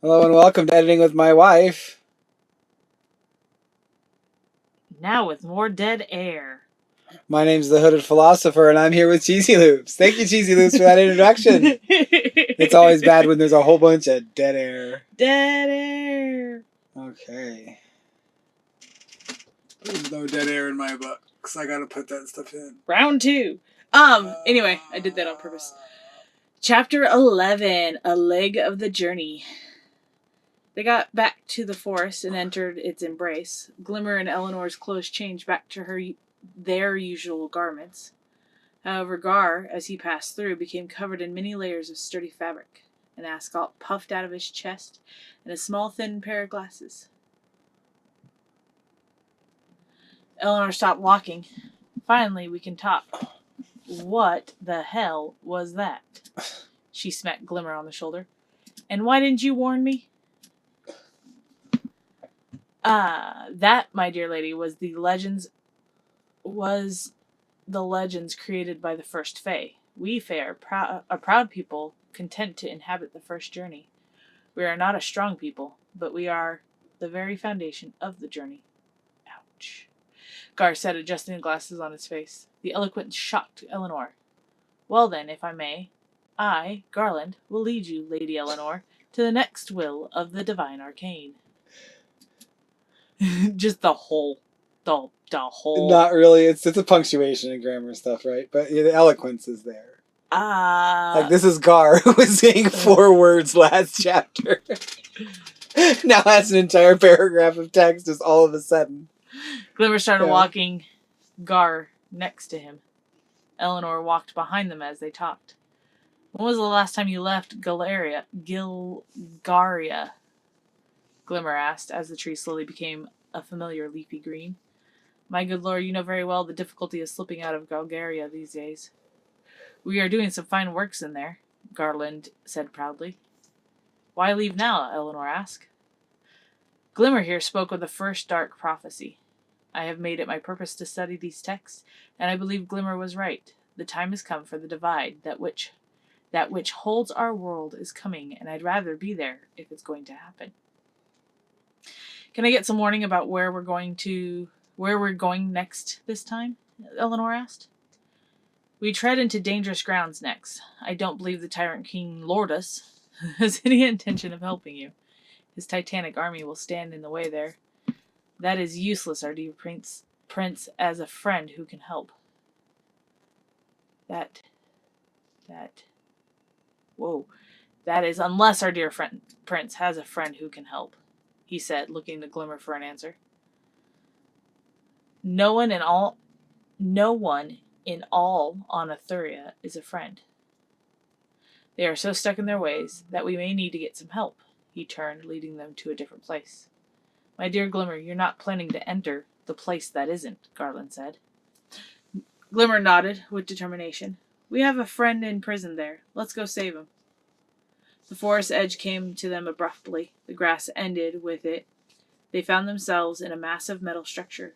Hello and welcome to Editing with My Wife. Now with more dead air. My name's The Hooded Philosopher, and I'm here with Cheesy Loops. Thank you, Cheesy Loops, for that introduction. It's always bad when there's a whole bunch of dead air. Dead air. Okay. There's no dead air in my book, because I gotta put that stuff in. Round 2. Anyway, I did that on purpose. Chapter 11, A Leg of the Journey. They got back to the forest and entered its embrace. Glimmer and Eleanor's clothes changed back to their usual garments. However, Gar, as he passed through, became covered in many layers of sturdy fabric. An ascot puffed out of his chest, and a small thin pair of glasses. Eleanor stopped walking. Finally, we can talk. What the hell was that? She smacked Glimmer on the shoulder. And why didn't you warn me? That, my dear lady, was the legends created by the first Fae. We Fae are a proud people, content to inhabit the first journey. We are not a strong people, but we are the very foundation of the journey. Ouch. Gar said, adjusting the glasses on his face. The eloquence shocked Eleanor. Well then, if I may, I, Garland, will lead you, Lady Eleanor, to the next will of the divine arcane. Just the whole. Not really. It's a punctuation and grammar stuff, right? But the eloquence is there. Like, this is Gar, who was saying 4 words last chapter. Now has an entire paragraph of text just all of a sudden. Glimmer started walking Gar next to him. Eleanor walked behind them as they talked. When was the last time you left Gilgaria? Glimmer asked, as the tree slowly became a familiar leafy green. My good lord, you know very well the difficulty of slipping out of Gilgaria these days. We are doing some fine works in there, Garland said proudly. Why leave now? Eleanor asked. Glimmer here spoke of the first dark prophecy. I have made it my purpose to study these texts, and I believe Glimmer was right. The time has come for the divide, that which holds our world is coming, and I'd rather be there if it's going to happen. Can I get some warning about where we're going next this time? Eleanor asked. We tread into dangerous grounds next. I don't believe the tyrant King Lordus has any intention of helping you. His titanic army will stand in the way there. That is useless, our dear prince, as a friend who can help. That is unless our dear prince has a friend who can help, he said, looking to Glimmer for an answer. No one in all on Ethuria is a friend. They are so stuck in their ways that we may need to get some help. He turned, leading them to a different place. My dear Glimmer, you're not planning to enter the place that isn't, Garland said. Glimmer nodded with determination. We have a friend in prison there. Let's go save him. The forest edge came to them abruptly. The grass ended with it. They found themselves in a massive metal structure.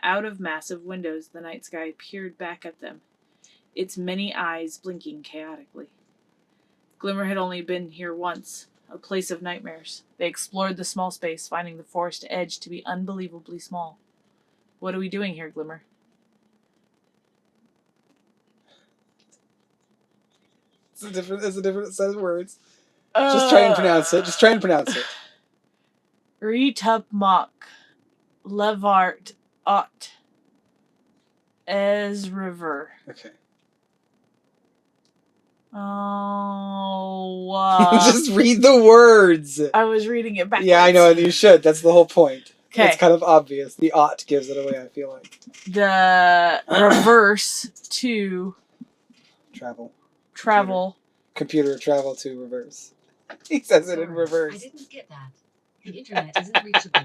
Out of massive windows, the night sky peered back at them, its many eyes blinking chaotically. Glimmer had only been here once, a place of nightmares. They explored the small space, finding the forest edge to be unbelievably small. What are we doing here, Glimmer? It's a different set of words. Just try and pronounce it. Retub mock. Levart ot. Es river. Okay. Oh, just read the words. I was reading it backwards. Yeah, I know, and you should. That's the whole point. Okay. It's kind of obvious. The "ought" gives it away, I feel like. The reverse to... Travel. Computer travel to reverse. He says it in reverse. I didn't get that. The internet isn't reachable.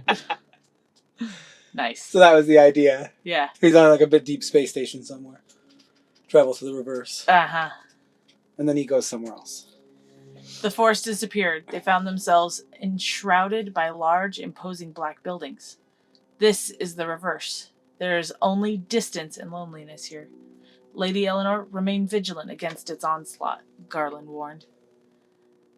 Nice. So that was the idea. Yeah. He's on like a bit deep space station somewhere. Travel to the reverse. Uh-huh. And then he goes somewhere else. The forest disappeared. They found themselves enshrouded by large, imposing black buildings. This is the reverse. There is only distance and loneliness here. Lady Eleanor, remain vigilant against its onslaught, Garland warned.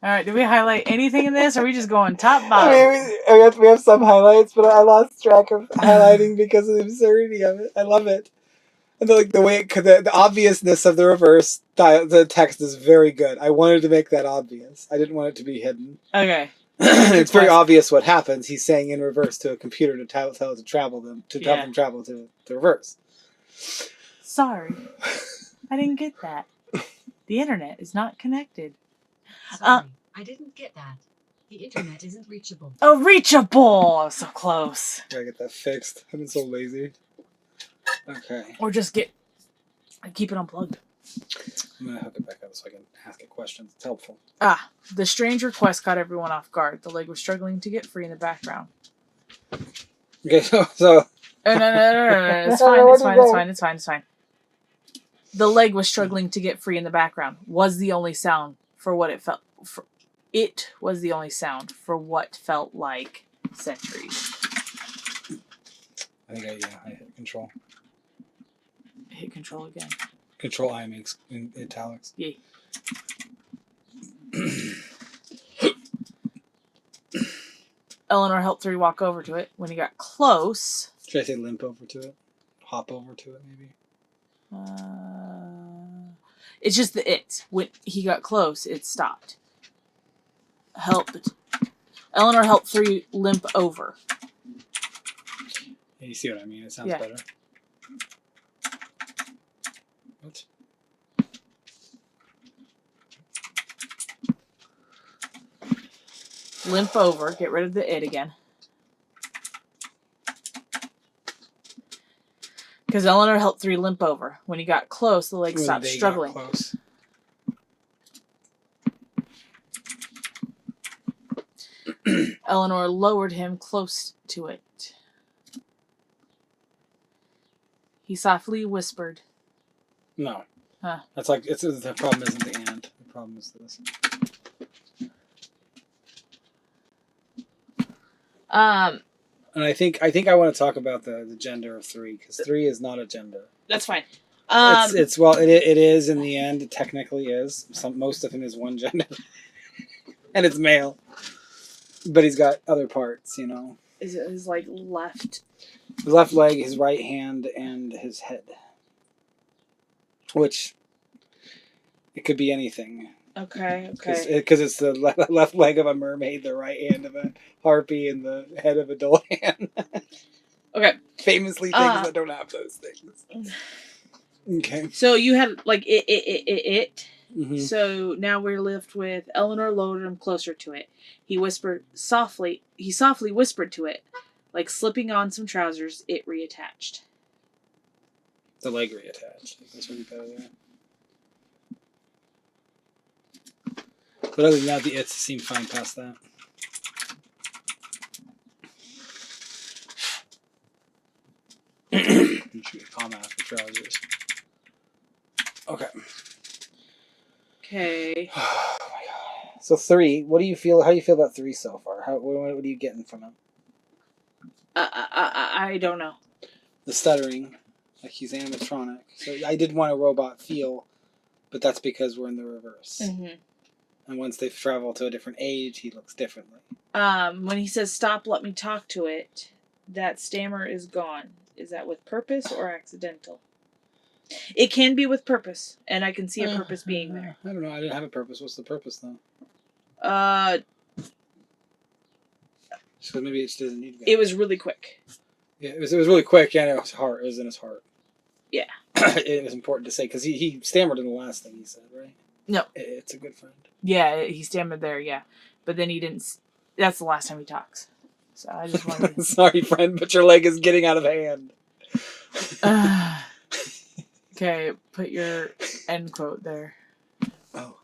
All right, did we highlight anything in this, or are we just going top bottom? I mean, we have some highlights, but I lost track of highlighting because of the absurdity of it. I love it. And the way the obviousness of the reverse the text is very good. I wanted to make that obvious. I didn't want it to be hidden. Okay. It's very obvious what happens. He's saying in reverse to a computer to tell it to travel them to help them travel to the reverse. Sorry, I didn't get that. The internet is not connected. Sorry, I didn't get that. The internet isn't reachable. Oh, reachable! So close. Gotta get that fixed. I've been so lazy. Okay. Or just keep it unplugged. I'm gonna hook it back up so I can ask it questions. It's helpful. The strange request caught everyone off guard. The leg was struggling to get free in the background. Okay, so. Oh, no. It's fine. The leg was struggling to get free in the background. Was the only sound for what it felt. It was the only sound for what felt like centuries. I think I hit control. Hit control again. Control I makes in italics. Yeah. Eleanor helped 3 walk over to it. When he got close... Should I say limp over to it? Hop over to it, maybe? It's just the it. When he got close, it stopped. Eleanor helped 3 limp over. Yeah, you see what I mean? It sounds better. What? Limp over. Get rid of the it again. Because Eleanor helped 3 limp over. When he got close, the leg stopped struggling. Got close. Eleanor lowered him close to it. He softly whispered. No. Huh. That's like the problem isn't the and. The problem is this. And I think I want to talk about the gender of 3 because 3 is not a gender. That's fine. It is in the end. It technically is. Most of him is one gender, and it's male. But he's got other parts, you know. Is it his left? His left leg, his right hand, and his head. Which it could be anything. Okay. Because it's the left leg of a mermaid, the right hand of a harpy, and the head of a Dolan. Okay. Famously things that don't have those things. Okay. So you had it. Mm-hmm. So now we're left with Eleanor lowered him closer to it. He softly whispered to it, like slipping on some trousers. It reattached. The leg reattached. This would be better there. But other than that, the its seem fine past that. You should get comma after trousers. Okay. Okay. Oh my god. So 3, what do you feel? How do you feel about 3 so far? What are you getting from him? I don't know. The stuttering, like he's animatronic. So I did want a robot feel, but that's because we're in the reverse. Mm-hmm. And once they travel to a different age, he looks differently. When he says "stop, let me talk to it," that stammer is gone. Is that with purpose or accidental? It can be with purpose, and I can see a purpose being there. I don't know. I didn't have a purpose. What's the purpose, though? So maybe it just doesn't need to go. It was really quick. Yeah, it was really quick. Yeah, it was heart. It was in his heart. Yeah. It was important to say, because he stammered in the last thing he said, right? No. It's a good friend. Yeah, he stammered there, yeah. But then he didn't... That's the last time he talks. So I just wanted to... Sorry, friend, but your leg is getting out of hand. Okay, put your end quote there. Oh.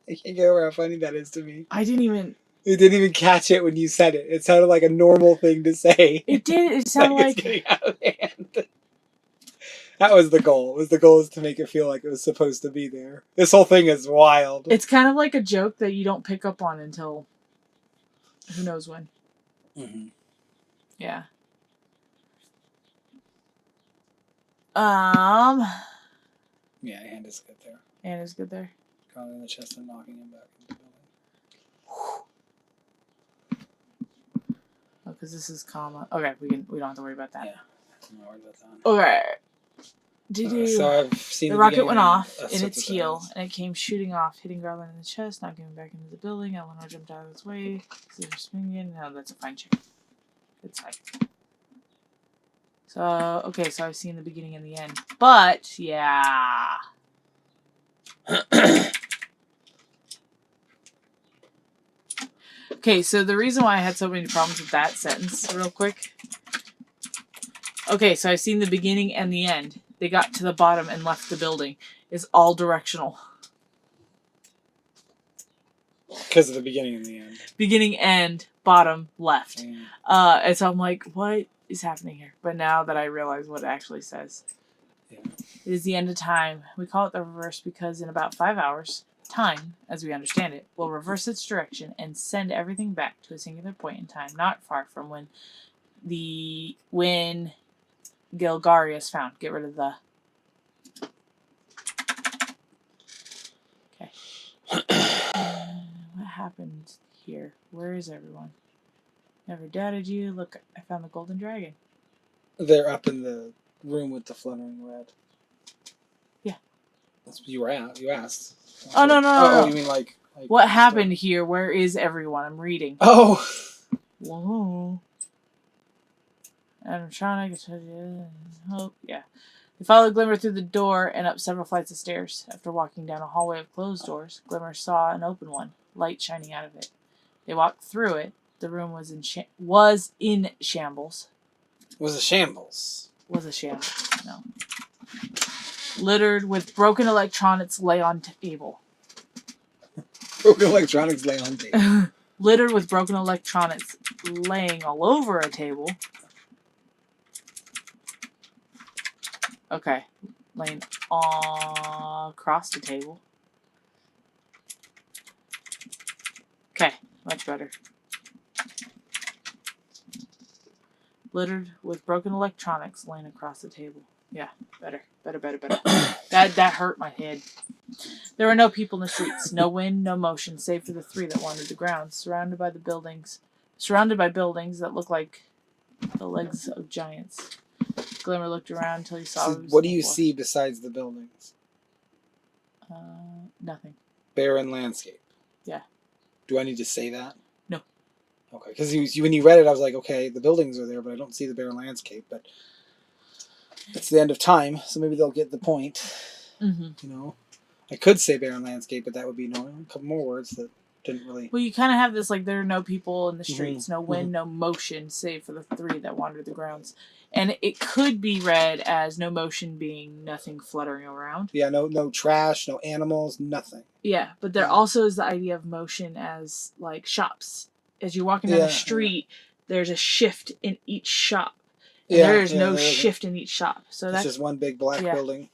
I can't get over how funny that is to me. I didn't even... You didn't even catch it when you said it. It sounded like a normal thing to say. It did. It sounded like... It's getting out of hand. That was the goal. The goal is to make it feel like it was supposed to be there. This whole thing is wild. It's kind of like a joke that you don't pick up on until who knows when. Mm-hmm. Yeah. Yeah, hand is good there. And is good there. Calling in the chest and knocking him back into the building. Oh, because this is comma. Okay, we don't have to worry about that. Yeah, I'm not worried about that. Okay. So I've seen the rocket went off in in its heel, and it came shooting off, hitting Garland in the chest, knocking him back into the building. Eleanor jumped out of its way. Scissors swinging. No, that's a fine check. It's fine. So, okay, so I've seen the beginning and the end. But, yeah. Okay, so the reason why I had so many problems with that sentence, real quick. Okay, so I've seen the beginning and the end. They got to the bottom and left the building. Is all directional. Because of the beginning and the end. Beginning, end, bottom, left. Mm. And so I'm like, what is happening here? But now that I realize what it actually says. Yeah. It is the end of time. We call it the reverse because in about 5 hours, time, as we understand it, will reverse its direction and send everything back to a singular point in time, not far from when Gilgari is found. Get rid of the... Okay. What happened here? Where is everyone? Never doubted you. Look, I found the golden dragon. They're up in the room with the fluttering red. Yeah. That's what you asked. Oh, no. Oh, you mean like what happened here? Where is everyone? I'm reading. Oh. Whoa. I'm trying to get hope. Yeah. They followed Glimmer through the door and up several flights of stairs. After walking down a hallway of closed doors, Glimmer saw an open one, light shining out of it. They walked through it. The room was in shambles. Was a shambles. Was a shambles. No. Littered with broken electronics lay on table. Broken electronics lay on table. Littered with broken electronics laying all over a table. Okay. Laying across the table. Okay. Much better. Littered with broken electronics laying across the table. Yeah. Better. That hurt my head. There were no people in the streets. No wind, no motion, save for the three that wandered the grounds, surrounded by buildings that looked like the legs of giants. Glimmer looked around until he saw... So what do you see besides the buildings? Nothing. Barren landscape. Yeah. Do I need to say that? No. Okay, because when you read it, I was like, okay, the buildings are there, but I don't see the barren landscape. But it's the end of time, so maybe they'll get the point. Mm-hmm. You know, I could say barren landscape, but that would be a couple more words that didn't really... Well, you kind of have this, like, there are no people in the streets, no wind, no motion, save for the three that wandered the grounds. And it could be read as no motion being nothing fluttering around. Yeah, no trash, no animals, nothing. Yeah, but there also is the idea of motion as, like, shops. As you're walking down the street, there's a shift in each shop. And there is no shift in each shop. So that's just one big black building.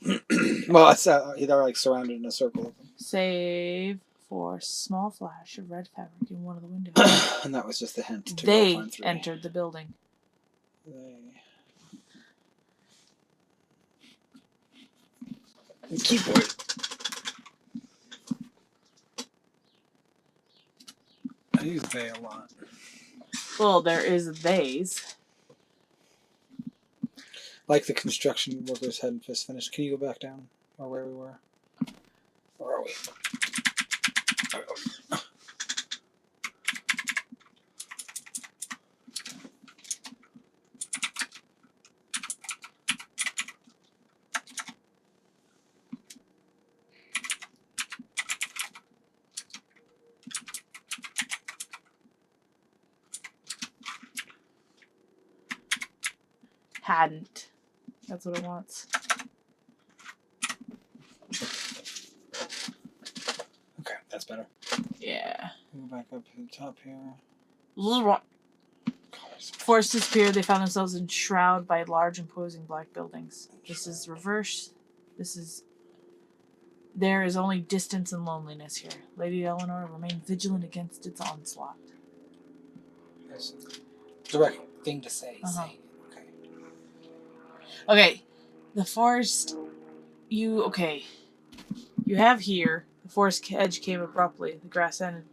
Well, they're like surrounded in a circle of them. Save for a small flash of red fabric in one of the windows. And that was just a hint to They go find three. entered the building. Keyboard. I use they a lot. Well, there is theys. Like the construction workers hadn't just finished. Can you go back down? Or where we were? Where are we? Hadn't. That's what it wants. Okay, that's better. Yeah. Go back up to the top here. Forced to disappear, they found themselves enshrouded by large imposing black buildings. This is reverse. There is only distance and loneliness here. Lady Eleanor remained vigilant against its onslaught. That's a direct thing to say. Okay. The forest... Okay. You have here, the forest edge came abruptly, the grass ended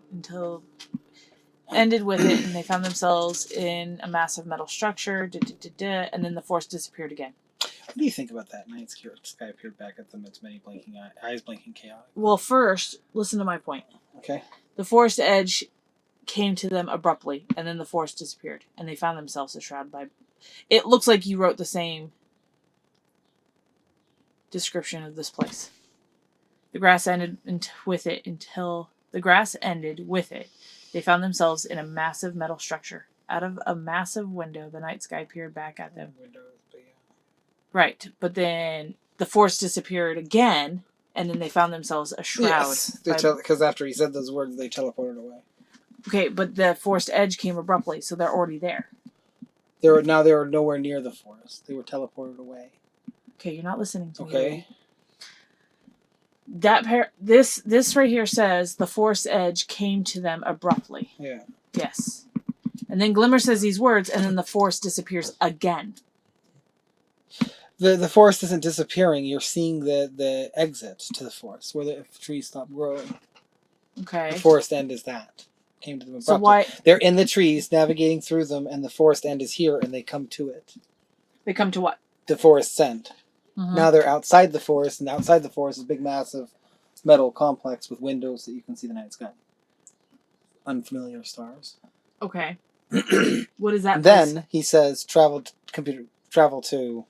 with it, and they found themselves in a massive metal structure, and then the forest disappeared again. What do you think about that? Night sky appeared back at them, its many blinking eyes blinking chaotic. Well, first, listen to my point. Okay. The forest edge came to them abruptly, and then the forest disappeared, and they found themselves shrouded by... It looks like you wrote the same description of this place. The grass ended with it until the grass ended with it. They found themselves in a massive metal structure. Out of a massive window, the night sky peered back at them. Right, but then the forest disappeared again, and then they found themselves a shroud. Yes, because after he said those words, they teleported away. Okay, but the forest edge came abruptly, so they're already there. They were nowhere near the forest. They were teleported away. Okay, you're not listening to me. Okay. This right here says the forest edge came to them abruptly. Yeah. Yes. And then Glimmer says these words, and then the forest disappears again. The forest isn't disappearing. You're seeing the exit to the forest, where the trees stop growing. Okay. The forest end is that. Came to them abruptly. So why... They're in the trees, navigating through them, and the forest end is here, and they come to it. They come to what? The forest's end. Mm-hmm. Now they're outside the forest, and outside the forest is a big, massive metal complex with windows that you can see the night sky. Unfamiliar stars. Okay. What is that? And then he says, travel to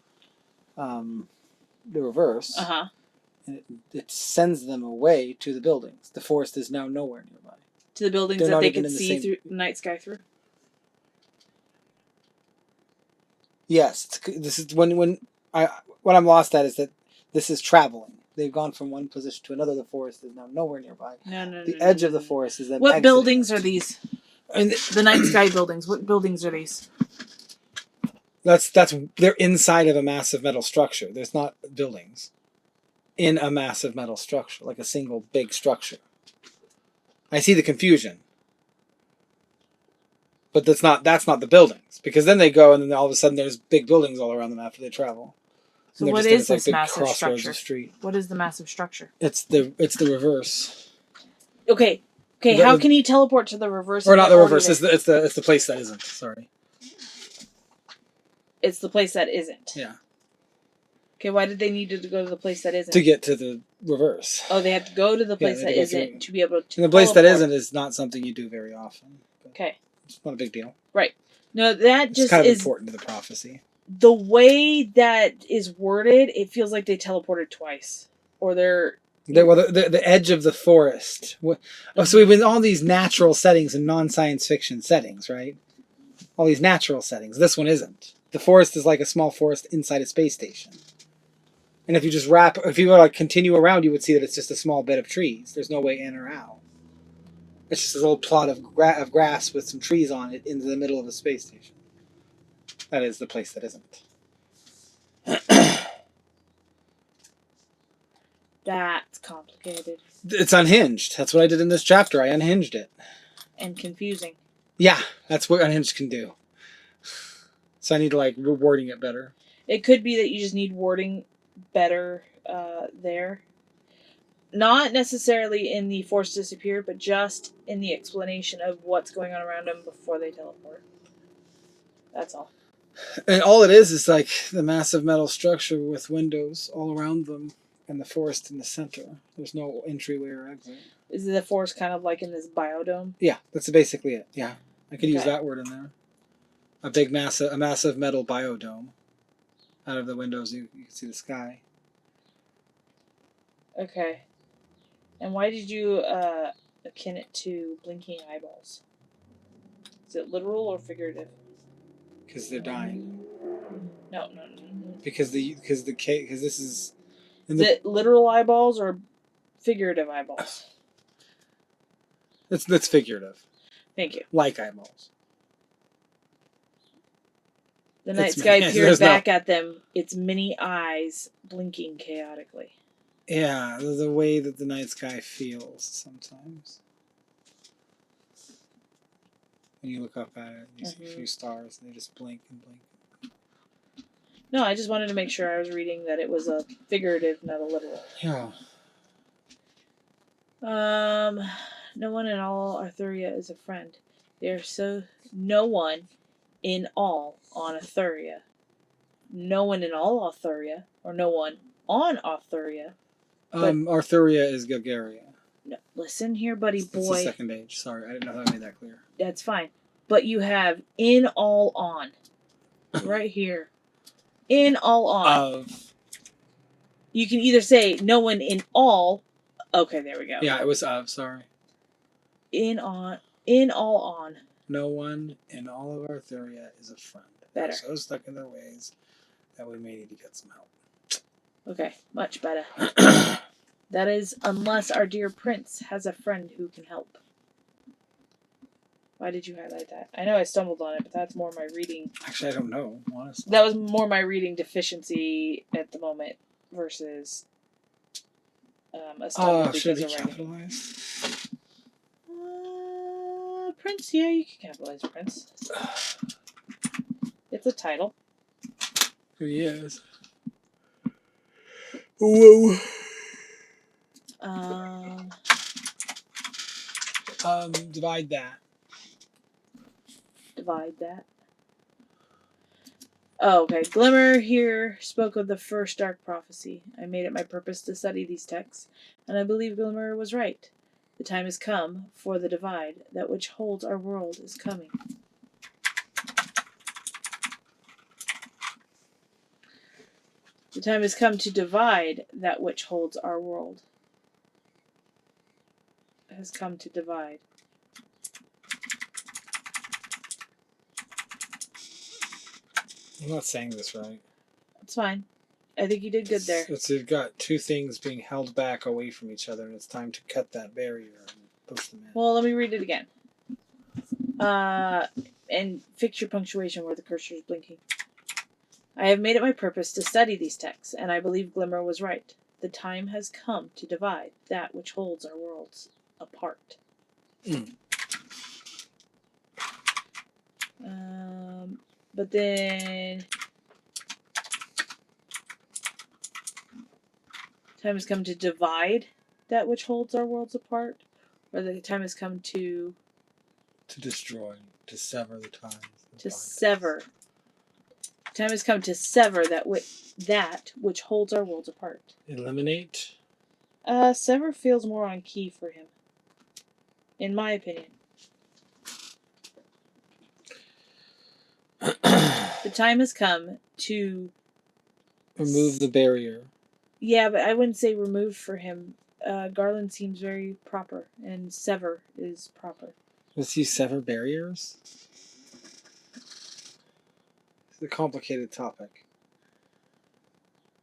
the reverse. Uh-huh. And it sends them away to the buildings. The forest is now nowhere nearby. To the buildings that they could see through the night sky through? Yes. This is what I'm lost at is that this is traveling. They've gone from one position to another. The forest is now nowhere nearby. The edge of the forest is then What exiting. Buildings are these? The night sky buildings. What buildings are these? They're inside of a massive metal structure. There's not buildings in a massive metal structure, like a single big structure. I see the confusion. But that's not the buildings. Because then they go and then all of a sudden there's big buildings all around them after they travel. So what is this massive structure? What is the massive structure? It's the reverse. Okay. How can he teleport to the reverse? Or not the reverse. It's the place that isn't. Sorry. It's the place that isn't. Yeah. Okay, why did they need to go to the place that isn't? To get to the reverse. Oh, they have to go to the place that isn't to be able to. And the place that isn't is not something you do very often. Okay. It's not a big deal. Right. No, that just is kind of important to the prophecy. The way that is worded, it feels like they teleported twice, or they're. The edge of the forest. So we've been all these natural settings and non-science fiction settings, right? All these natural settings. This one isn't. The forest is like a small forest inside a space station. And if you were to continue around, you would see that it's just a small bit of trees. There's no way in or out. It's just a little plot of grass with some trees on it in the middle of a space station. That is the place that isn't. That's complicated. It's unhinged. That's what I did in this chapter. I unhinged it. And confusing. Yeah, that's what unhinged can do. So I need to wording it better. It could be that you just need wording better there. Not necessarily in the force disappear, but just in the explanation of what's going on around them before they teleport. That's all. And all it is like the massive metal structure with windows all around them and the forest in the center. There's no entryway or exit. Is the forest kind of like in this biodome? Yeah, that's basically it. Yeah, I could use that word in there. A massive metal biodome. Out of the windows, you can see the sky. Okay. And why did you akin it to blinking eyeballs? Is it literal or figurative? Because they're dying. No. Because this is. Is it literal eyeballs or figurative eyeballs? That's figurative. Thank you. Like eyeballs. The night sky peers back at them, its many eyes blinking chaotically. Yeah, the way that the night sky feels sometimes. When you look up at it, you see a few stars, and they just blink and blink. No, I just wanted to make sure I was reading that it was a figurative, not a literal. Yeah. No one in all Arthuria is a friend. No one in all on Arthuria. No one in all Arthuria, or no one on Arthuria. Arthuria is Gagaria. No, listen here, buddy boy. It's the second age. Sorry, I didn't know how I made that clear. That's fine. But you have in all on. Right here. In all on. You can either say no one in all. Okay, there we go. Yeah, it was sorry. In all on. No one in all of Arthuria is a friend. Better. They're so stuck in their ways that we may need to get some help. Okay, much better. That is, unless our dear prince has a friend who can help. Why did you highlight that? I know I stumbled on it, but that's more my reading. Actually, I don't know, honestly. That was more my reading deficiency at the moment versus a stumble should because it be of writing. capitalized? Prince, yeah, you can capitalize Prince. It's a title. He is. Whoa. Divide that. Divide that. Oh, okay. Glimmer here spoke of the first dark prophecy. I made it my purpose to study these texts, and I believe Glimmer was right. The time has come for the divide. That which holds our world is coming. The time has come to divide that which holds our world. It has come to divide. I'm not saying this right. It's fine. I think you did good there. You've got two things being held back away from each other, and it's time to cut that barrier and push them in. Well, let me read it again. And fix your punctuation where the cursor is blinking. I have made it my purpose to study these texts, and I believe Glimmer was right. The time has come to divide that which holds our worlds apart. But then time has come to divide that which holds our worlds apart, or the time has come to destroy, to sever the ties. To sever. Time has come to sever that which holds our worlds apart. Eliminate? Sever feels more on key for him. In my opinion. The time has come to remove the barrier. Yeah, but I wouldn't say remove for him. Garland seems very proper, and sever is proper. Does he sever barriers? It's a complicated topic.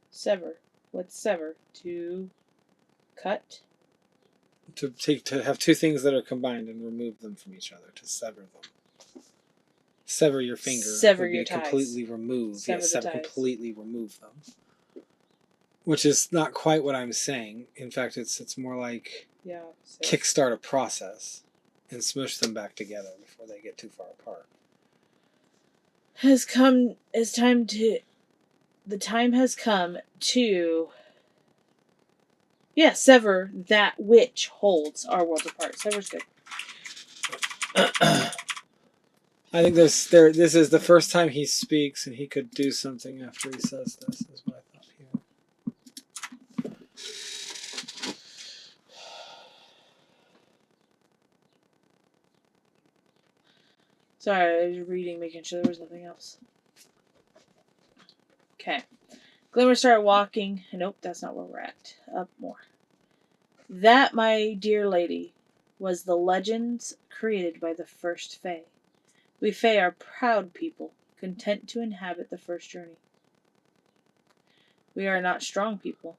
Sever. What's sever? To cut? To have two things that are combined and remove them from each other. To sever them. Sever your finger. Sever your ties. Completely remove. Sever completely remove them. Which is not quite what I'm saying. In fact, it's more like kickstart a process and smush them back together before they get too far apart. The time has come to sever that which holds our world apart. Sever's good. I think this is the first time he speaks, and he could do something after he says this, is what I thought here. Sorry, I was reading, making sure there was nothing else. Okay. Glimmer started walking. Nope, that's not where we're at. Up more. That, my dear lady, was the legends created by the first Fae. We Fae are proud people, content to inhabit the first journey. We are not strong people,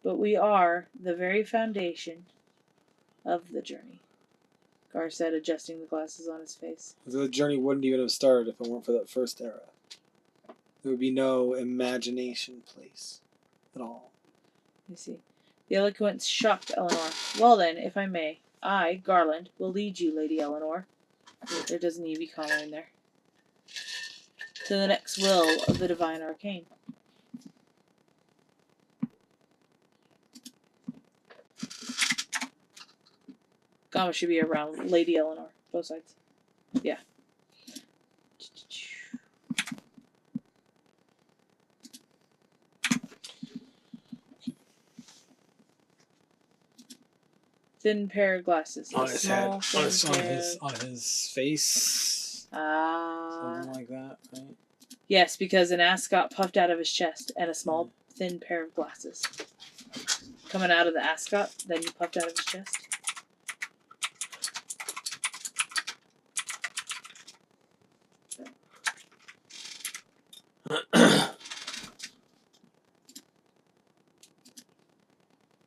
but we are the very foundation of the journey. Gar said, adjusting the glasses on his face. The journey wouldn't even have started if it weren't for that first era. There would be no imagination place at all. You see. The eloquence shocked Eleanor. Well then, if I may, I, Garland, will lead you, Lady Eleanor. There doesn't need to be comma in there. To the next will of the divine arcane. Gamma should be around Lady Eleanor. Both sides. Yeah. Thin pair of glasses. On his head. On his face. Something like that, right? Yes, because an ascot puffed out of his chest and a small, thin pair of glasses. Coming out of the ascot, then you puffed out of his chest.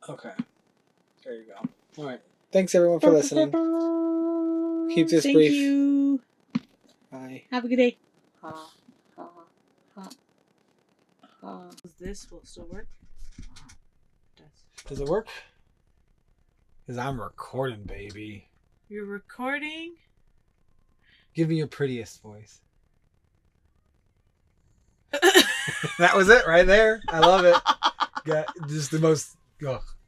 Okay. There you go. All right. Thanks, everyone, for listening. Keep this brief. Thank you. Bye. Have a good day. Ha, ha, ha, ha. This will still work? Does it work? Because I'm recording, baby. You're recording? Give me your prettiest voice. That was it right there. I love it. Got just the most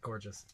gorgeous.